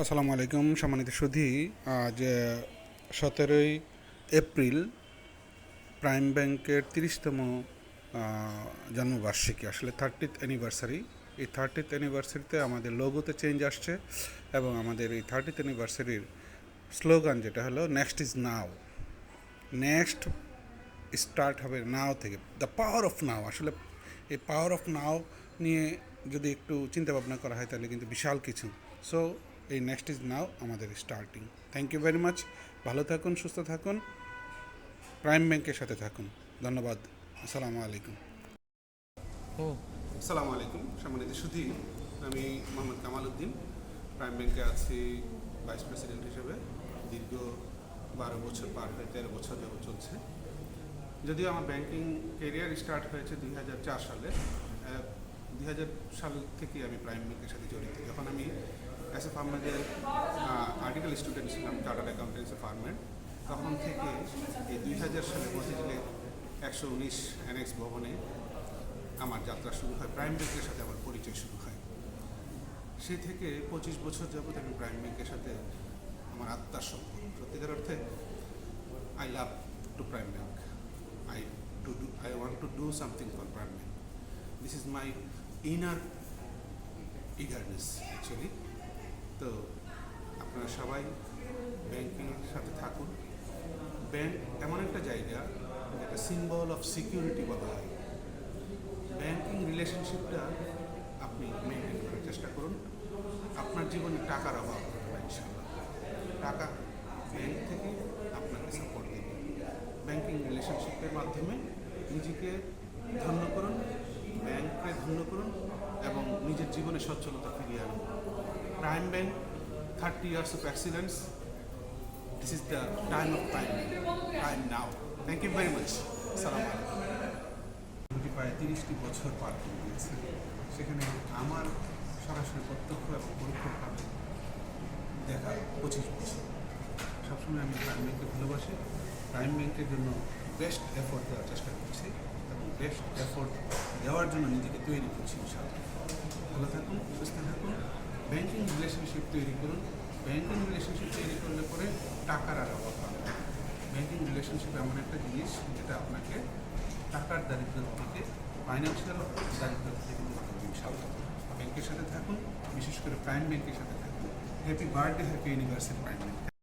আসসালামু আলাইকুম সম্মানিত সুধী। আজ 17 এপ্রিল প্রাইম ব্যাংকের 30তম জন্মবার্ষিকী, আসলে 30th অ্যানিভার্সারি। এই 30th অ্যানিভার্সারিতে আমাদের লোগোতে চেঞ্জ আসছে এবং আমাদের এই 30th অ্যানিভার্সারির স্লোগান যেটা হলো next is now. Next start হবে নাও থেকে, দ্য পাওয়ার অফ নাও। আসলে এই পাওয়ার অফ নাও নিয়ে যদি একটু চিন্তা ভাবনা করা হয় তাহলে কিন্তু বিশাল কিছু। সো এই নেক্সট ইজ নাও আমাদের starting. Thank you very much. ভালো থাকুন, সুস্থ থাকুন, প্রাইম ব্যাংকের সাথে থাকুন। ধন্যবাদ। আসসালামু আলাইকুম। আসসালামু আলাইকুম সম্মানিত সুধী, আমি মোহাম্মদ কামাল উদ্দিন, প্রাইম ব্যাংকে আছি ভাইস প্রেসিডেন্ট হিসেবে। দীর্ঘ 12 বছর পার হয়ে 13 বছর যাবত চলছে। যদিও আমার ব্যাংকিং কেরিয়ার স্টার্ট হয়েছে 2004 সালে। 2000 সাল থেকে আমি প্রাইম ব্যাংকের সাথে জড়িত। যখন আমি এস এ ফার্মের আর্টিকেল স্টুডেন্ট ছিলাম, চার্টার্ড অ্যাকাউন্টেন্সি ফার্মের, তখন থেকে এই 2000 সালে মতিঝিলে 119 অ্যানেক্স ভবনে আমার যাত্রা শুরু হয়। প্রাইম ব্যাংকের সাথে আমার পরিচয় শুরু হয়। সেই থেকে 25 বছর যাবত আমি প্রাইম ব্যাংকের সাথে আমার আত্মার সম্পর্ক। সত্যিকার অর্থে I love to prime bank. I want to do something for Prime Bank. This is my inner eagerness actually. তো আপনারা সবাই ব্যাংকিংয়ের সাথে থাকুন। ব্যাংক এমন একটা জায়গা যেটা সিম্বল অফ সিকিউরিটি বলা হয়। ব্যাংকিং রিলেশনশিপটা আপনি মেনটেন করার চেষ্টা করুন। আপনার জীবনে টাকার অভাব হবে না ইনশাআল্লাহ। টাকা ব্যাংক থেকে আপনাকে সাপোর্ট দেবে। ব্যাংকিং রিলেশনশিপের মাধ্যমে নিজেকে ধন্য করুন, ব্যাংককে ধন্য করুন এবং নিজের জীবনে সচ্ছলতা ফিরিয়ে আনুন। Prime bank 30 years of excellence. This is the time of Prime Bank. Prime now. Thank you very much. আসসালামু আলাইকুম। প্রায় 30টি বছর পার করে দিয়েছে। সেখানে আমার সরাসরি প্রত্যক্ষ এবং পরোক্ষভাবে দেখা 25 বছর। সবসময় আমি প্রাইম ব্যাংককে ভালোবাসি। প্রাইম ব্যাংকের জন্য বেস্ট এফোর্ট দেওয়ার চেষ্টা করছি এবং বেস্ট এফোর্ট দেওয়ার জন্য নিজেকে তৈরি করছি ইনশাআল্লাহ। ভালো থাকুন, সুস্থ থাকুন, ব্যাংকিং রিলেশনশিপ তৈরি করুন। ব্যাংকিং রিলেশনশিপ তৈরি করলে পরে টাকার আর অভাব হবে না। ব্যাংকিং রিলেশনশিপ এমন একটা জিনিস যেটা আপনাকে টাকার দারিদ্র থেকে, ফাইন্যান্সিয়াল দারিদ্র থেকে মুক্ত করবে ইনশাআল্লাহ। ব্যাংকের সাথে থাকুন, বিশেষ করে প্রাইম ব্যাংকের সাথে থাকুন। Happy birthday, happy anniversary prime bank.